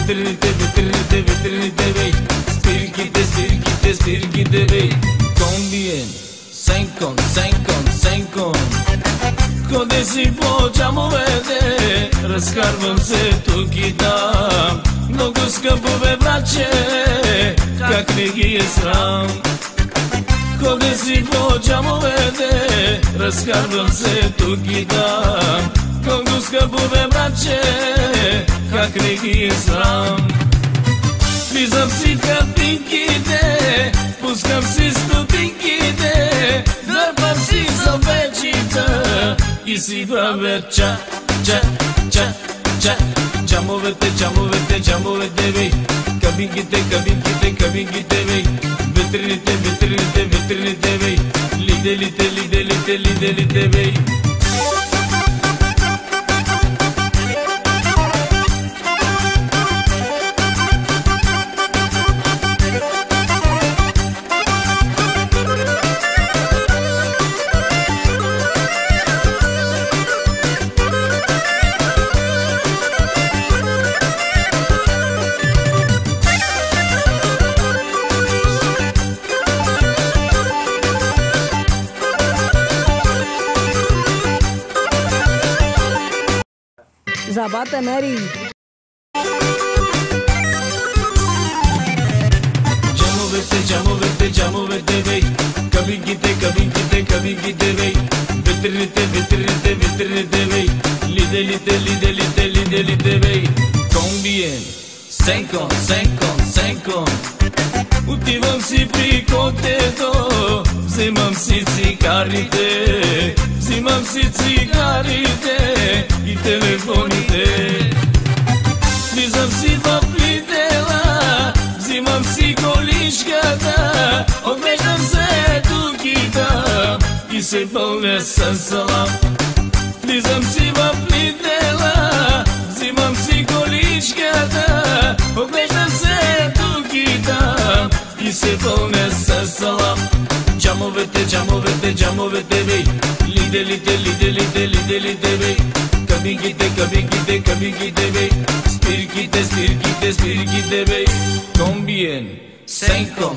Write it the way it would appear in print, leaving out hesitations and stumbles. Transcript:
Vetrinte, vei. Spirchite, vei. Combien, 5 con. Къде си почамо веде, разкарвам се тук и там. Много скъпо бе, братче, как не ги е срам. Къде си почамо веде, разкарвам се тук и там. Много скъпо бе, братче, как не ги е срам. Влизам си капинките, пускам си стотинките, дърпам си за печица и си правя джамовете, вей. Кабинките, вей. Ветрините, вей. Лиделите, вей. Zabate Mary. Джамовете, вей. Кабинките, вей. Ветрините, вей. Лиделите, вей. Combien, 5 con. Отивам си при котето, взимам си цигарите и телефоните. Влизам си в Лидела, взимам си колишката, отвеждам се тук и там и се пълня със салам. Влизам си в Лидела, взимам си колишката, отвеждам се тук и там и се пълня със салам. Джамовете, вей. Лиделите, вей. Кабинките, вей. Спирките, вей. Combien, 5 con.